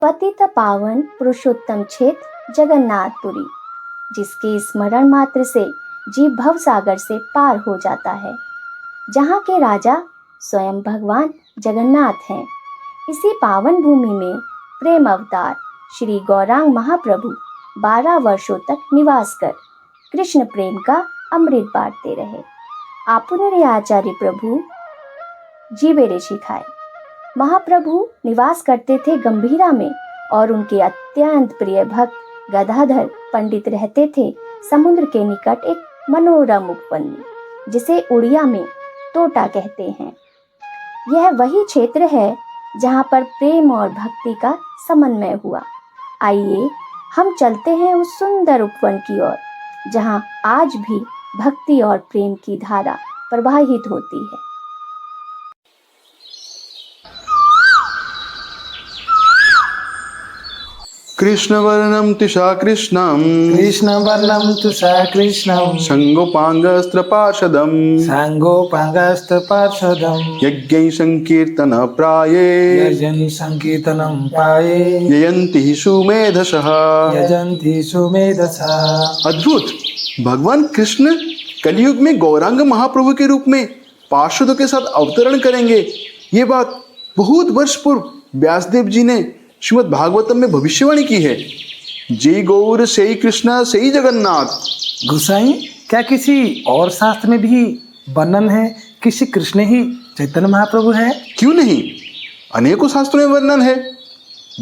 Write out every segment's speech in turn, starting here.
पतित पावन पुरुषोत्तम क्षेत्र जगन्नाथपुरी, जिसके स्मरण मात्र से जीव भव सागर से पार हो जाता है, जहाँ के राजा स्वयं भगवान जगन्नाथ हैं। इसी पावन भूमि में प्रेम अवतार श्री गौरांग महाप्रभु 12 वर्षों तक निवास कर कृष्ण प्रेम का अमृत बांटते रहे। आपुनेरे आचार्य प्रभु जीवेरे शिखाए। महाप्रभु निवास करते थे गंभीरा में और उनके अत्यंत प्रिय भक्त गदाधर पंडित रहते थे समुद्र के निकट एक मनोरम उपवन में, जिसे उड़िया में तोटा कहते हैं। यह वही क्षेत्र है जहाँ पर प्रेम और भक्ति का समन्वय हुआ। आइए हम चलते हैं उस सुंदर उपवन की ओर, जहाँ आज भी भक्ति और प्रेम की धारा प्रवाहित होती है। कृष्णवर्णं तुषा कृष्णं कृष्णवर्णं तुषा कृष्णं संगोपांगस्त्रपार्षदं यज्ञै संकीर्तनप्राये यजनि संकीर्तनं पाये यजन्ति सुमेधसः। अद्भुत! भगवान कृष्ण कलयुग में गौरांग महाप्रभु के रूप में पार्षदों के साथ अवतरण करेंगे। ये बात बहुत वर्ष पूर्व व्यासदेव जी ने श्रीमद् भागवतम में भविष्यवाणी की है। जय गौर सई कृष्ण सई जगन्नाथ। गोसाई, क्या किसी और शास्त्र में भी वर्णन है कि श्री कृष्ण ही चैतन्य महाप्रभु है? क्यों नहीं, अनेकों शास्त्रों में वर्णन है।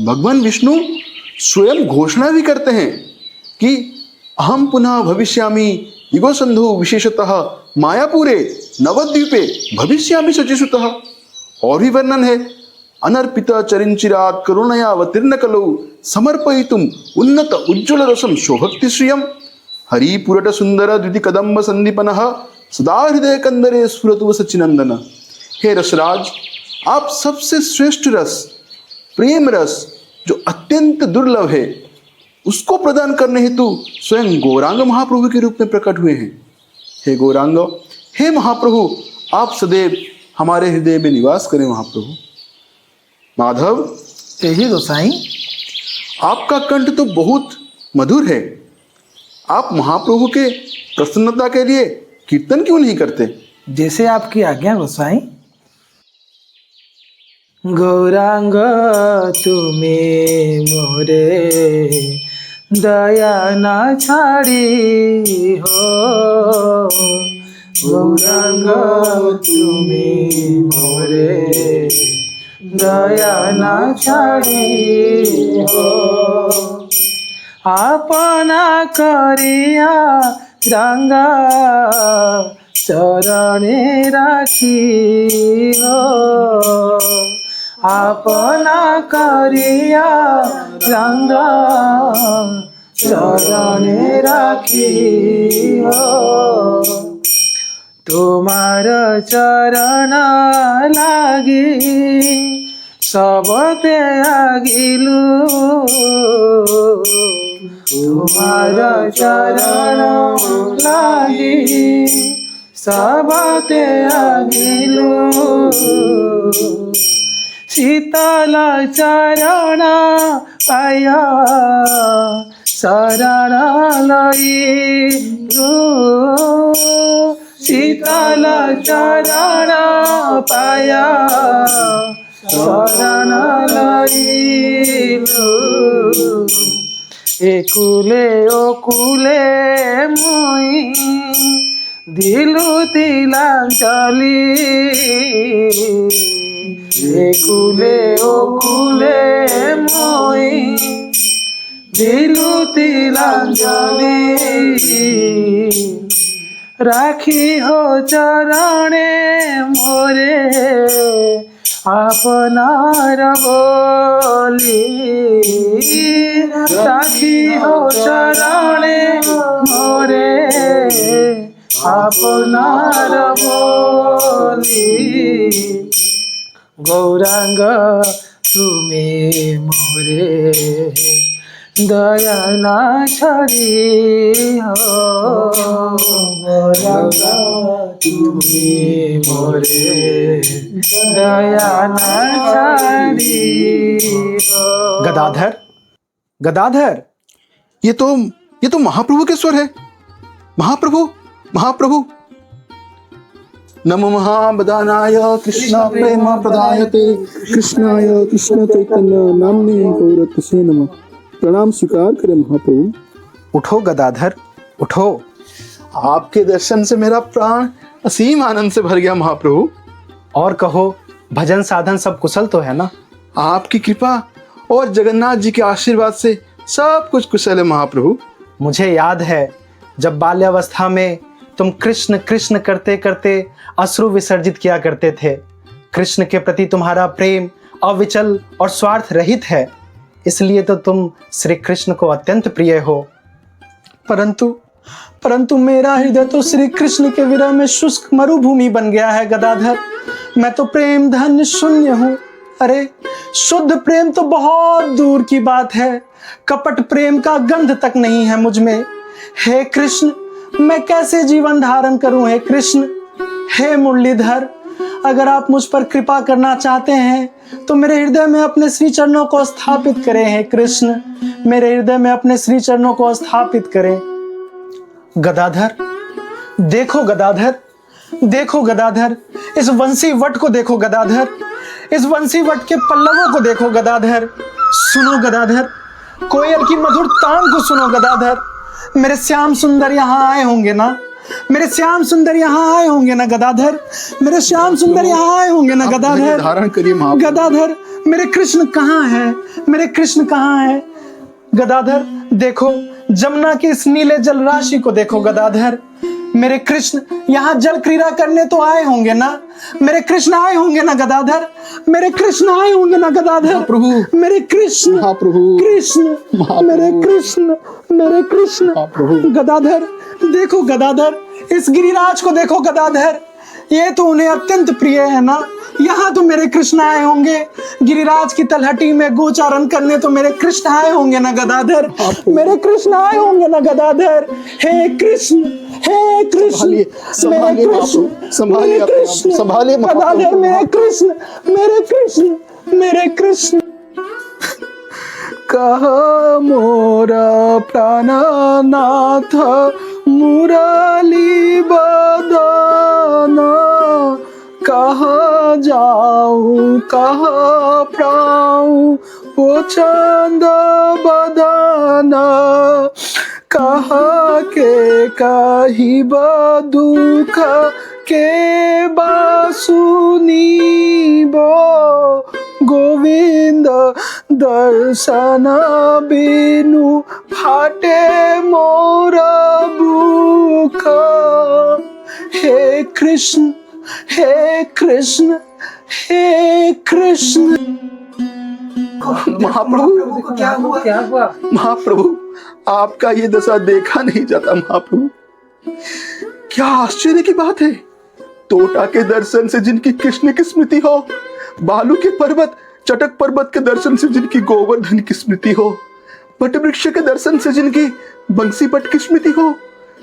भगवान विष्णु स्वयं घोषणा भी करते हैं कि अहम पुनः भविष्यामि युगो संधु विशेषतः मायापुरे नवद्वीपे भविष्यामि शचीसुतः। और भी वर्णन है, अनर्पित चरिंचिरात करुणया अवतीर्ण कलौ समर्पयितुम उन्नत उज्ज्वल रसम शोभक्ति श्रियम हरिपुरट सुंदर द्विति कदम्ब संदीपनः सदा हृदय कंदरे स्फुरतु सचिनंदन। हे रसराज, आप सबसे श्रेष्ठ रस, प्रेम रस जो अत्यंत दुर्लभ है, उसको प्रदान करने हेतु स्वयं गौरांग महाप्रभु के रूप में प्रकट हुए हैं। हे गौरांग, हे महाप्रभु, आप सदैव हमारे हृदय में निवास करें। महाप्रभु माधव, यही गोसाई, आपका कंठ तो बहुत मधुर है। आप महाप्रभु के प्रसन्नता के लिए कीर्तन क्यों नहीं करते? जैसे आपकी आज्ञा गोसाई। गौरांग तुम्हें मोरे दया ना छाड़ी हो, गौरांग तुम्हें मोरे दया ना छाड़ी हो, आपना करिया रंगा चरणे राखी हो, आपना करिया रंगा चरणे राखी हो, तुम्हार चरण लागी सबते आगिलु, तुम्हार चरण लागी सबते आगिलु, शीतल चरण पाया शरण लइलु, शीतल चरण पाया शरण लइलु, एकुले ओकुले मुई दिलु तिलांजलि, एकुले ओकुले मुई दिलु तिलांजलि, राखी हो चरणे मोरे आपनार बोली, राखी हो चरणे मोरे आपनार बोली, गौरांग तुम्हें मोरे दया ना छड़ी हो, गौरांग तुम्ही मोरे दया नाचारी। गदाधर, गदाधर, ये तो महाप्रभु के स्वर है। महाप्रभु, महाप्रभु। नमो महाबदानाय कृष्ण प्रेम प्रदायते कृष्णाय कृष्ण चैतन्य नामने गौरतसे नमः। प्रणाम स्वीकार करें महाप्रभु। उठो गदाधर, उठो। आपके दर्शन से मेरा प्राण असीम आनंद से भर गया महाप्रभु। और कहो, भजन साधन सब कुशल तो है ना? आपकी कृपा और जगन्नाथ जी के आशीर्वाद से सब कुछ कुशल है महाप्रभु। मुझे याद है जब बाल्यावस्था में तुम कृष्ण कृष्ण करते करते अश्रु विसर्जित किया करते थे। कृष्ण के प्रति तुम्हारा प्रेम अविचल और स्वार्थ रहित है, इसलिए तो तुम श्री कृष्ण को अत्यंत प्रिय हो। परंतु मेरा हृदय तो श्री कृष्ण के विरह में शुष्क मरुभूमि बन गया है गदाधर। मैं तो प्रेम धन्य शून्य हूँ। अरे शुद्ध प्रेम तो बहुत दूर की बात है, कपट प्रेम का गंध तक नहीं है मुझ में। हे कृष्ण, मैं कैसे जीवन धारण करूं? हे कृष्ण, हे मुरलीधर, अगर आप मुझ पर कृपा करना चाहते हैं तो मेरे हृदय में अपने श्री चरणों को स्थापित करें। हे कृष्ण, मेरे हृदय में अपने श्री चरणों को स्थापित करें। गदाधर, देखो गदाधर, देखो गदाधर, इस वंशी वट को देखो गदाधर, इस वंशी वट के पल्लवों को देखो गदाधर। सुनो गदाधर, कोयल की मधुर तान को सुनो गदाधर। मेरे श्याम सुंदर यहाँ आए होंगे ना? मेरे श्याम सुंदर यहाँ आए होंगे ना गदाधर? मेरे श्याम सुंदर यहाँ आए होंगे ना गदाधर? धारण करिए महाप्रभु। गदाधर, मेरे कृष्ण कहाँ हैं? मेरे कृष्ण कहाँ हैं? गदाधर, देखो जमुना की इस नीले जल राशि को देखो गदाधर। मेरे कृष्ण यहाँ जल क्रीड़ा करने तो आए होंगे ना? मेरे कृष्ण आए होंगे ना गदाधर? मेरे कृष्ण आए होंगे ना गदाधर? प्रभु, मेरे कृष्ण, महाप्रभु, कृष्ण, मेरे कृष्ण, मेरे कृष्ण। गदाधर, देखो गदाधर, इस गिरिराज को देखो गदाधर, ये तो उन्हें अत्यंत प्रिय है ना? यहाँ तो मेरे कृष्ण आए होंगे, गिरिराज की तलहटी में गोचारण करने तो मेरे कृष्ण आए होंगे ना गदाधर? मेरे कृष्ण आए होंगे ना गदाधर? हे कृष्ण, हे कृष्ण, मेरे कृष्ण, संभालिए कृष्ण, संभालिए गदाधर, मेरे कृष्ण, मेरे कृष्ण, मेरे कृष्ण। कहा मोरा प्राणनाथ मुरली बदना, कहाँ जाऊं कहाँ पाऊं वो चंद बदना, कहाँ के कही दुख के बासुनी बो, गोविंद दर्शन बिनु फाटे मोरा बुक। हे कृष्ण, हे कृष्ण, हे कृष्ण। महाप्रभु, क्या हुआ? क्या हुआ? महाप्रभु, आपका ये दशा देखा नहीं जाता महाप्रभु। क्या आश्चर्य की बात है। तोटा के दर्शन से जिनकी कृष्ण की स्मृति हो, बालू के पर्वत चटक पर्वत के दर्शन से जिनकी गोवर्धन की स्मृति हो, वट वृक्ष के दर्शन से जिनकी बंसी पट की स्मृति हो,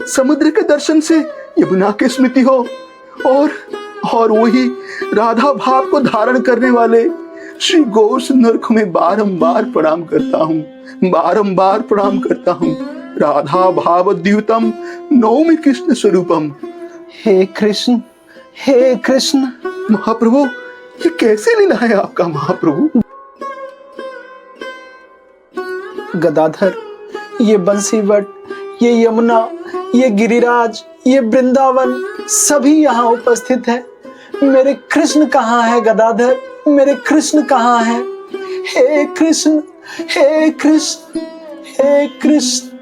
समुद्र के दर्शन से यमुना की स्मृति हो, और वही राधा भाव को धारण करने वाले श्री गौर सुंदर को मैं बारंबार प्रणाम करता हूँ, बारंबार प्रणाम करता हूँ। राधा भाव द्युतम नौमि कृष्ण स्वरूपम। हे कृष्ण, हे कृष्ण। महाप्रभु, ये कैसे लीला है आपका महाप्रभु? गदाधर, ये बंसीवट, ये यमुना, ये गिरिराज, ये वृंदावन सभी यहाँ उपस्थित है। मेरे कृष्ण कहाँ है गदाधर? मेरे कृष्ण कहाँ है? हे कृष्ण, हे कृष्ण, हे कृष्ण।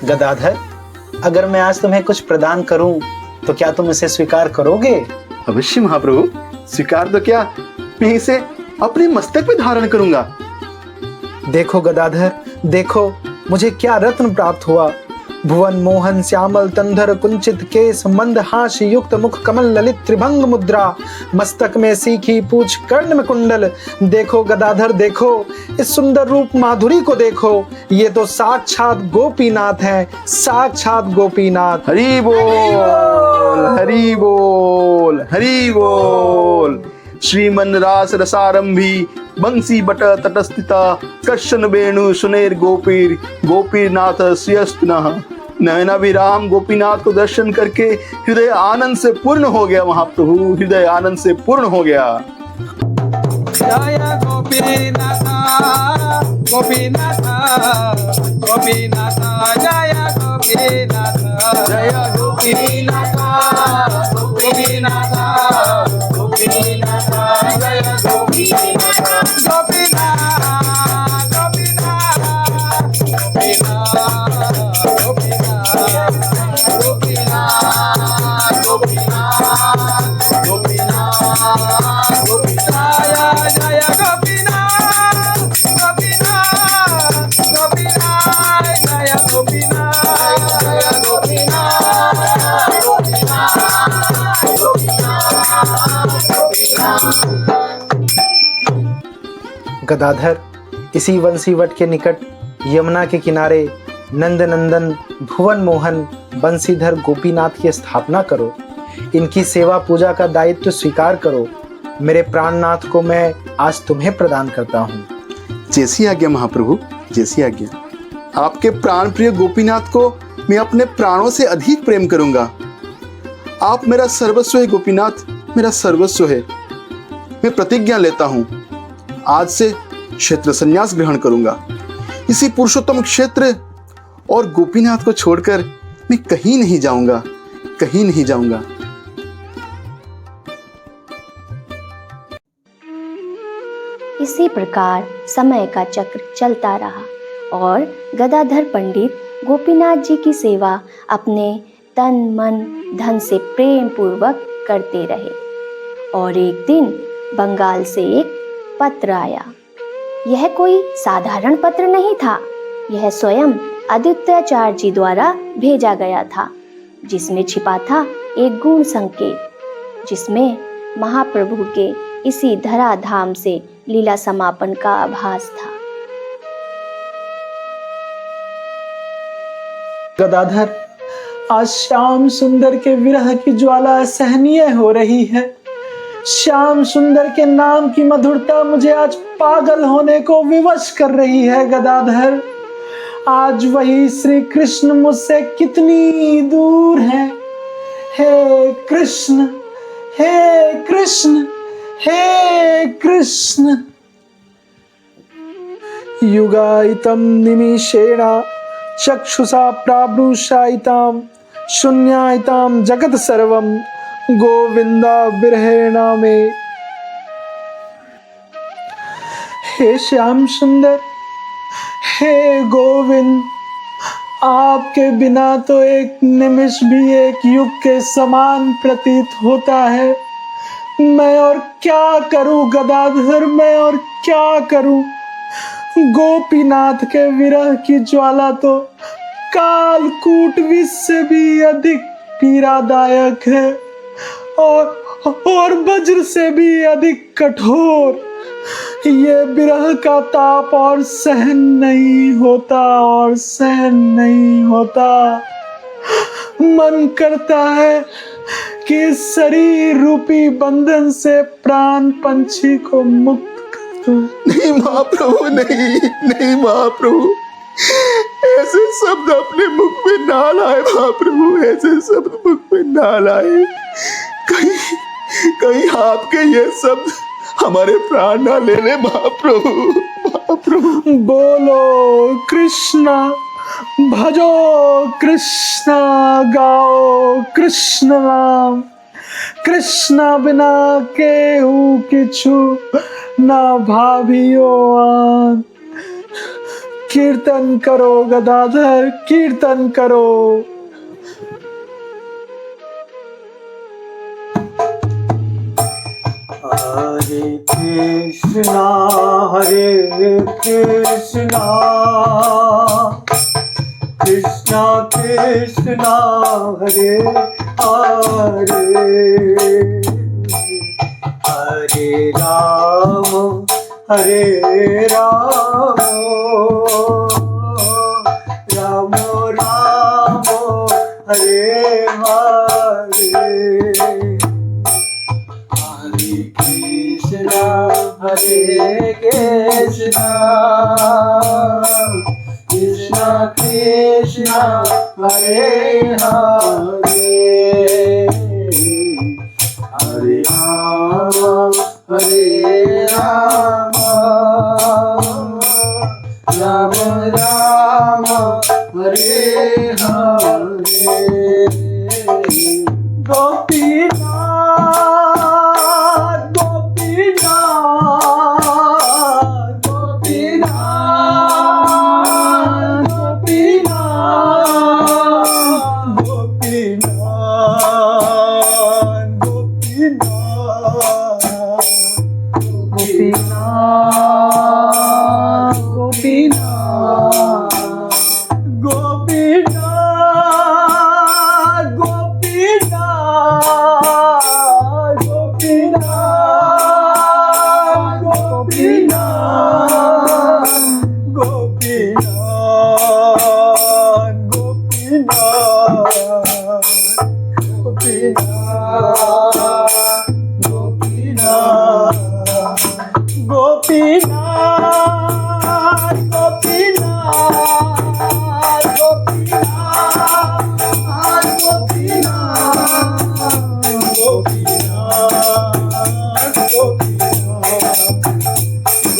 गदाधर, अगर मैं आज तुम्हें कुछ प्रदान करूं तो क्या तुम इसे स्वीकार करोगे? अवश्य महाप्रभु, स्वीकार तो क्या, मैं इसे अपने मस्तक पे धारण करूंगा। देखो गदाधर, देखो मुझे क्या रत्न प्राप्त हुआ। भुवन मोहन श्यामल तंधर कुंचित केस मंद हास्य युक्त मुख कमल ललित त्रिभंग मुद्रा, मस्तक में सीखी पूछ कर्ण में कुंडल। देखो गदाधर देखो, इस सुंदर रूप माधुरी को देखो, ये तो साक्षात गोपीनाथ है, साक्षात गोपीनाथ। हरि बोल, हरि बोल, हरि बोल। श्रीमन रास रसारंभी बंसी बट तटस्थिता, कृष्ण वेणु सुनेर गोपीर, गोपीनाथ श्रियस्तुनः। नयनाभिराम गोपीनाथ को दर्शन करके हृदय आनंद से पूर्ण हो गया महाप्रभु, हृदय आनंद से पूर्ण हो गया। जय गोपीनाथ गोपीनाथ गोपीनाथ, जय गोपीनाथ जय गोपीनाथ, गोपीनाथ गोपीनाथ, जय गोपीनाथ गोपीनाथ गोपीनाथ गोपीनाथ गोपीनाथ गोपीनाथ गोपीनाथ गोपीनाथ गोपीनाथ, जय गोपीनाथ गोपीनाथ गोपीनाथ, जय गोपीनाथ जय गोपीनाथ गोपीनाथ गदाधर, इसी वंशीवट के निकट यमुना के किनारे नंद नंदन भुवन मोहन बंशीधर गोपीनाथ की स्थापना करो, इनकी सेवा पूजा का दायित्व स्वीकार करो। मेरे प्राणनाथ को मैं आज तुम्हें प्रदान करता हूँ। जैसी आज्ञा महाप्रभु, जैसी आज्ञा। आपके प्राण प्रिय गोपीनाथ को मैं अपने प्राणों से अधिक प्रेम करूंगा। आप मेरा सर्वस्व है गोपीनाथ, मेरा सर्वस्व है। मैं प्रतिज्ञा लेता हूं, आज से क्षेत्र संन्यास ग्रहण करूंगा। इसी पुरुषोत्तम क्षेत्र और गोपीनाथ को छोड़कर मैं कहीं नहीं जाऊंगा, कहीं नहीं जाऊंगा। इसी प्रकार समय का चक्र चलता रहा और गदाधर पंडित गोपीनाथ जी की सेवा अपने तन मन धन से प्रेम पूर्वक करते रहे। और एक दिन बंगाल से एक पत्र आया। यह कोई साधारण पत्र नहीं था, यह स्वयं आदित्याचार्य जी द्वारा भेजा गया था, जिसमें छिपा था एक गूढ़ संकेत, जिसमें महाप्रभु के इसी धराधाम से लीला समापन का आभास था। गदाधर, आज श्याम सुंदर के विरह की ज्वाला असहनीय हो रही है। श्याम सुंदर के नाम की मधुरता मुझे आज पागल होने को विवश कर रही है। गदाधर, आज वही श्री कृष्ण मुझसे कितनी दूर है। हे कृष्ण, हे कृष्ण, हे कृष्ण। युगायितं निमिषेण चक्षुषा प्रावृषायितां शून्यायितां जगत् सर्वं गोविंदा विरहेणा में। हे श्याम सुंदर, हे गोविंद, आपके बिना तो एक निमिष भी एक युग के समान प्रतीत होता है। मैं और क्या करूं गदाधर, मैं और क्या करूं। गोपीनाथ के विरह की ज्वाला तो कालकूट विष से भी अधिक पीड़ादायक है और वज्र से भी अधिक कठोर। ये विरह का ताप और सहन नहीं होता, और सहन नहीं होता। मन करता है कि शरीर रूपी बंधन से प्राण पंछी को मुक्त कर दूं। नहीं महाप्रभु, नहीं, नहीं महाप्रभु, ऐसे शब्द अपने मुख में ना लाए महाप्रभु, ऐसे शब्द मुख में ना लाए। कहीं आपके ये शब्द हमारे प्राण ना ले ले महाप्रभु, महाप्रभु। बोलो कृष्णा, भजो कृष्णा, गाओ कृष्ण नाम। कृष्णा बिना केहू किछु ना भावियो आन। कीर्तन करो गदाधर, कीर्तन करो। हरे कृष्णा, हरे कृष्णा, कृष्णा कृष्णा हरे हरे हरे राम राम राम हरे हरे हरे कृष्णा कृष्णा कृष्णा हरे हरे हरे राम राम राम हरे हरे गोपीनाथ गोपीनाथ गोपीनाथ गोपीनाथ गोपीनाथ गोपीनाथ गोपीनाथ गोपीनाथ गोपीनाथ गोपीनाथ गोपीनाथ गोपीनाथ गोपीनाथ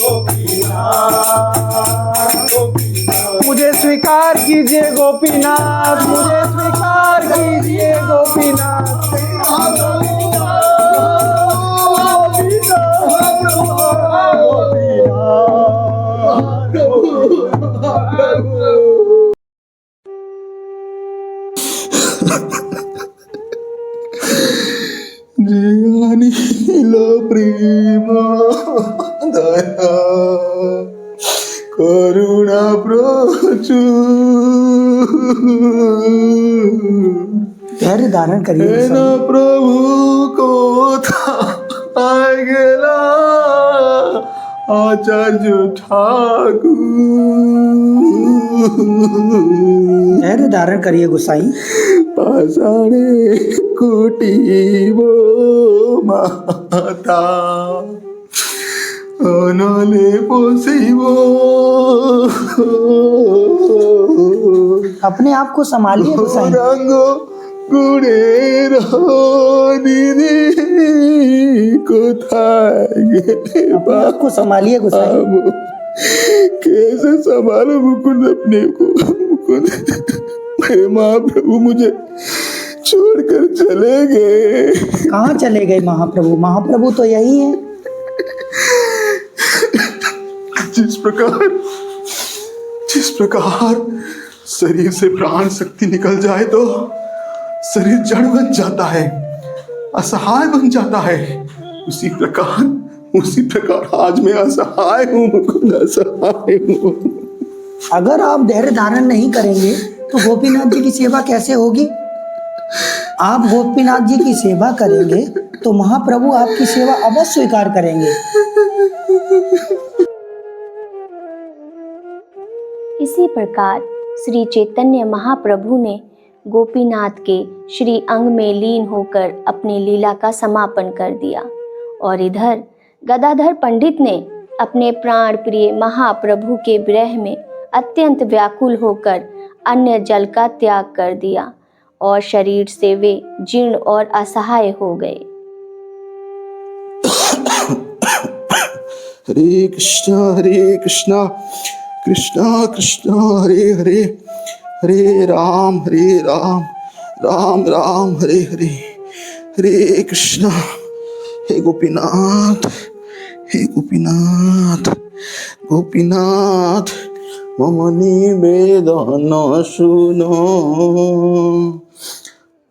गोपीनाथ मुझे स्वीकार कीजिए गोपीनाथ, मुझे स्वीकार कीजिए गोपीनाथ। जयानील प्रेम दया करुणा प्रचुर धैर्य धारण करिए न प्रभु को था गेला आचार्य ठाकुर। धैर्य धारण करिए गोसाई। पाषाणे कुटीवो माता अनले पोषिवो। अपने आप को संभालिए गोसाई। रंगो गुणेर निधि कोथाय अपने आप को संभालिए गोसाई। कैसे संभालो मुकुंद अपने को। मुकुंद मेरे महाप्रभु मुझे छोड़कर चले गए। कहाँ चले गए महाप्रभु? महाप्रभु तो यही है। जिस प्रकार शरीर से प्राण शक्ति निकल जाए तो शरीर जड़ बन जाता है, असहाय बन जाता है। उसी प्रकार आज मैं असहाय हूँ, असहाय हूँ। अगर आप धैर्य धारण नहीं करेंगे तो गोपीनाथ जी की सेवा कैसे होगी? आप गोपीनाथ जी की सेवा करेंगे तो महाप्रभु आपकी सेवा अवश्य स्वीकार करेंगे। इसी प्रकार श्री चैतन्य महाप्रभु ने गोपीनाथ के श्री अंग में लीन होकर अपनी लीला का समापन कर दिया और इधर गदाधर पंडित ने अपने प्राण प्रिय महाप्रभु के विरह में अत्यंत व्याकुल होकर अन्य जल का त्याग कर दिया और शरीर से वे जीर्ण और असहाय हो गए। हरे कृष्णा कृष्णा कृष्णा हरे हरे, हरे राम राम राम हरे हरे। हरे कृष्णा। हे गोपीनाथ गोपीनाथ मम निवेदन सुनो,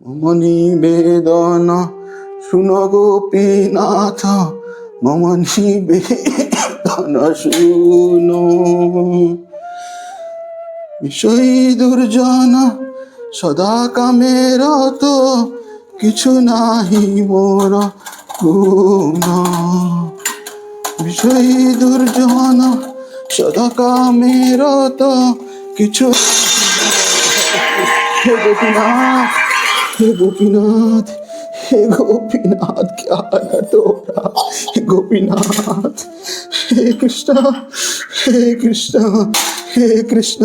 मम निवेदन सुनो गोपीनाथ, मम निवेदन सुनो। विषयी दुर्जन सदा का मेरा तो किछु नाही मोर गुना। विषयी दुर्जन सदा का मेरा तो किछु। हे गोपीनाथ, हे गोपीनाथ, हे गोपीनाथ, क्या हालत हो रहा। हे गोपीनाथ, हे कृष्ण, हे कृष्ण, हे कृष्ण।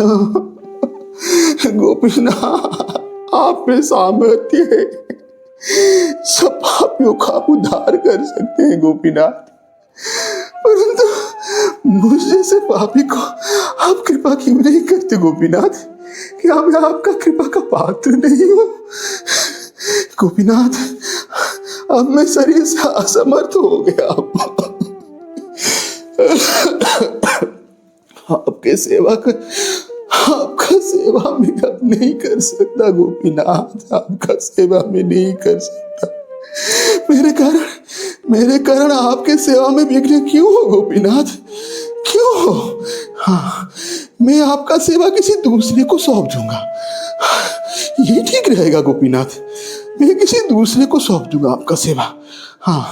गोपीनाथ, आप में सामर्थ्य है, सब पापियों का उद्धार कर सकते हैं गोपीनाथ, परंतु मुझ जैसे पापी को आप कृपा क्यों नहीं करते गोपीनाथ? क्या मैं आपका कृपा का पात्र नहीं हूं? गोपीनाथ, अब मैं शरीर से असमर्थ हो गया हूं। आपके आपका सेवा में अब नहीं कर सकता गोपीनाथ, आपका सेवा में नहीं कर सकता। मेरे कारण आपके सेवा में विघ्न क्यों हो गोपीनाथ, क्यों हो? हाँ, मैं आपका सेवा किसी दूसरे को सौंप दूंगा, ये ठीक रहेगा गोपीनाथ। मैं किसी दूसरे को सौंप दूंगा आपका सेवा। हाँ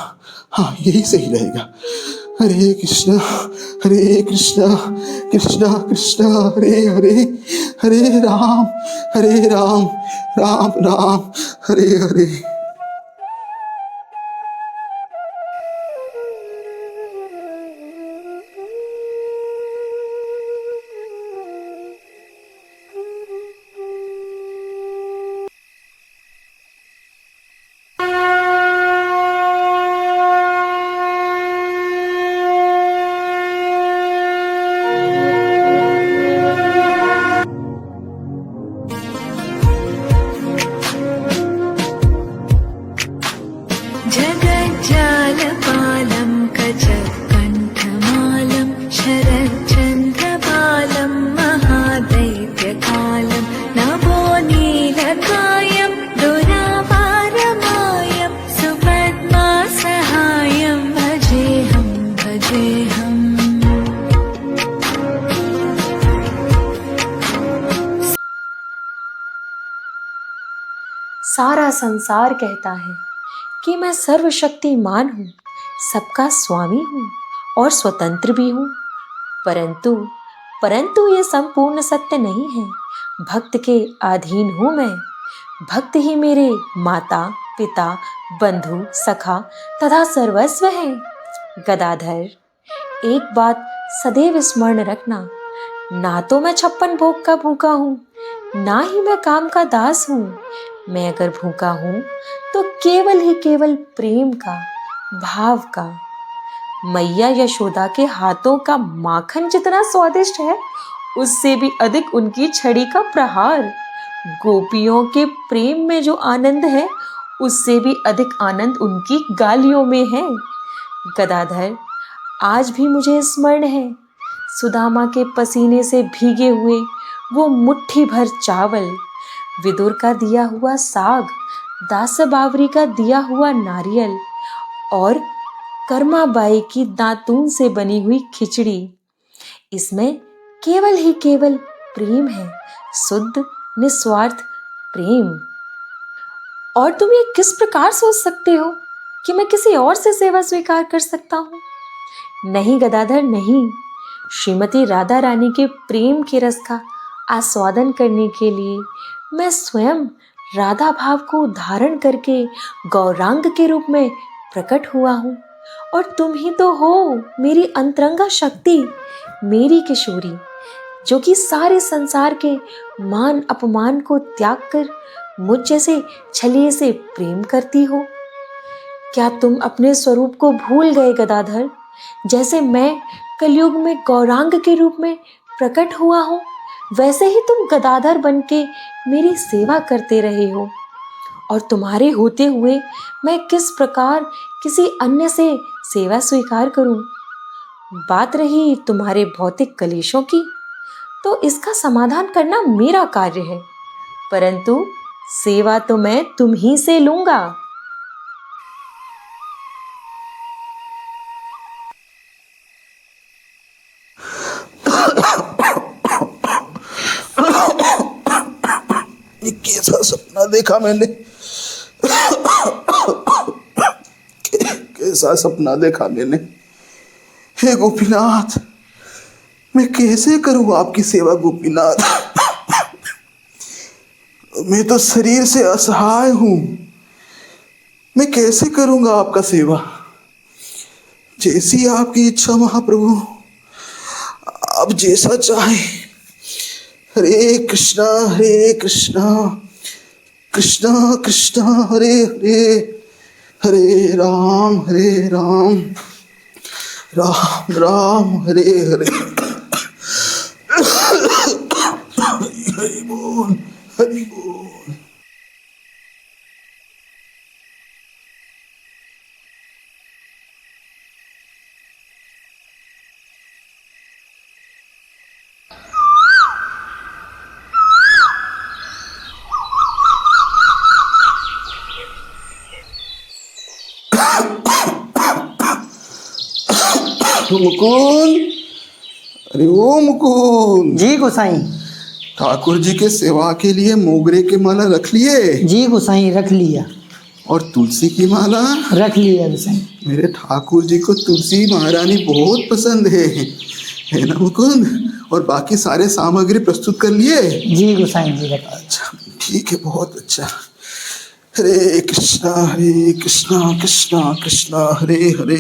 हाँ, यही सही रहेगा। हरे कृष्णा, हरे कृष्णा, कृष्णा कृष्णा हरे हरे, हरे राम, राम राम, हरे हरे। जगज्जालपालं कचकण्ठमालं शरच्चन्द्रपालं महादैत्यकालं नभो नीलकायं दुरापारमायं सुपद्मासहायं भजेऽहं भजेऽहम्। सारा संसार कहता है कि मैं सर्वशक्तिमान हूँ, सबका स्वामी हूँ और स्वतंत्र भी हूँ, परंतु ये संपूर्ण सत्य नहीं है। भक्त के अधीन हूँ मैं। भक्त ही मेरे माता पिता बंधु सखा तथा सर्वस्व है। गदाधर, एक बात सदैव स्मरण रखना, ना तो मैं 56 भोग का भूखा हूँ, ना ही मैं काम का दास हूँ। मैं अगर भूखा हूँ तो केवल प्रेम का, भाव का। मैया यशोदा के हाथों का माखन जितना स्वादिष्ट है, उससे भी अधिक उनकी छड़ी का प्रहार। गोपियों के प्रेम में जो आनंद है, उससे भी अधिक आनंद उनकी गालियों में है। गदाधर, आज भी मुझे स्मरण है, सुदामा के पसीने से भीगे हुए वो मुट्ठी भर चावल, विदुर का दिया हुआ साग, दास बावरी का दिया हुआ नारियल और कर्माबाई की दातून से बनी हुई खिचड़ी। इसमें केवल प्रेम है, शुद्ध निस्वार्थ प्रेम। और तुम ये किस प्रकार सोच सकते हो कि मैं किसी और से सेवा स्वीकार कर सकता हूँ? नहीं गदाधर, नहीं। श्रीमती राधा रानी के प्रेम के रस का आस्वादन करने के लिए मैं स्वयं राधा भाव को धारण करके गौरांग के रूप में प्रकट हुआ हूँ। और तुम ही तो हो मेरी अंतरंगा शक्ति, मेरी किशोरी, जो कि सारे संसार के मान अपमान को त्याग कर मुझ जैसे छलिए से प्रेम करती हो। क्या तुम अपने स्वरूप को भूल गए गदाधर? जैसे मैं कलयुग में गौरांग के रूप में प्रकट हुआ हूँ, वैसे ही तुम गदाधर बनके मेरी सेवा करते रहे हो। और तुम्हारे होते हुए मैं किस प्रकार किसी अन्य से सेवा स्वीकार करूं? बात रही तुम्हारे भौतिक कलेशों की, तो इसका समाधान करना मेरा कार्य है, परंतु सेवा तो मैं तुम ही से लूंगा। कैसा सपना देखा मैंने, कैसा सपना देखा मैंने। हे गोपीनाथ, मैं कैसे करूं आपकी सेवा गोपीनाथ। मैं तो शरीर से असहाय हूं, मैं कैसे करूंगा आपका सेवा। जैसी आपकी इच्छा महाप्रभु, आप जैसा चाहे। हरे कृष्णा कृष्णा कृष्णा हरे हरे, हरे राम राम राम हरे हरे। हरि बोल हरि बोल। मुकुंद, अरे ओ मुकुंद। जी गोसाई। ठाकुर जी के सेवा के लिए मोगरे की माला रख लिए? जी गोसाई, रख लिया। और तुलसी की माला? रख लिया गोसाई। मेरे ठाकुर जी को तुलसी महारानी बहुत पसंद है ना मुकुंद? और बाकी सारे सामग्री प्रस्तुत कर लिए? जी गोसाई जी, रख। अच्छा ठीक है, बहुत अच्छा। हरे कृष्णा कृष्णा कृष्णा हरे हरे,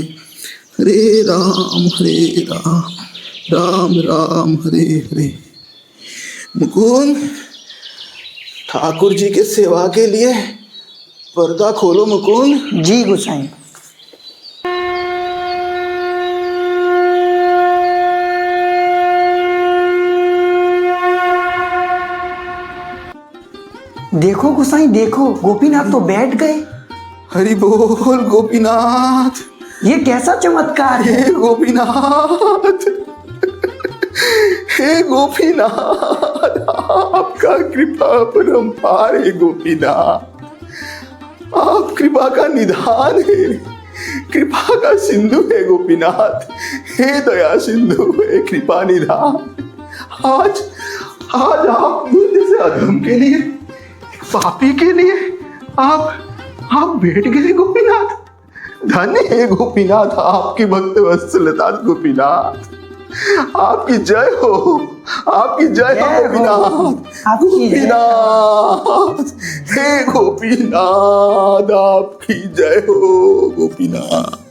हरे राम राम राम हरे हरे। मुकुंद, ठाकुर जी के सेवा के लिए पर्दा खोलो मुकुंद। जी गोसाई। देखो गोसाई देखो, गोपीनाथ तो बैठ गए। हरि बोल गोपीनाथ। ये कैसा चमत्कार है। हे गोपीनाथ, हे गोपीनाथ, आपका कृपा परम्पार है गोपीनाथ। आप कृपा का निधान है, कृपा का सिंधु है गोपीनाथ। हे दया सिंधु, हे कृपा निधान। आज आप बुद्ध से अधम के लिए, एक पापी के लिए आप बैठ गए गोपीनाथ। धन्य है गोपीनाथ आपकी भक्त वत्सलता गोपीनाथ। आपकी जय हो, आपकी जय हो गोपीनाथ। गोपीनाथ, हे गोपीनाथ, आपकी जय हो गोपीनाथ।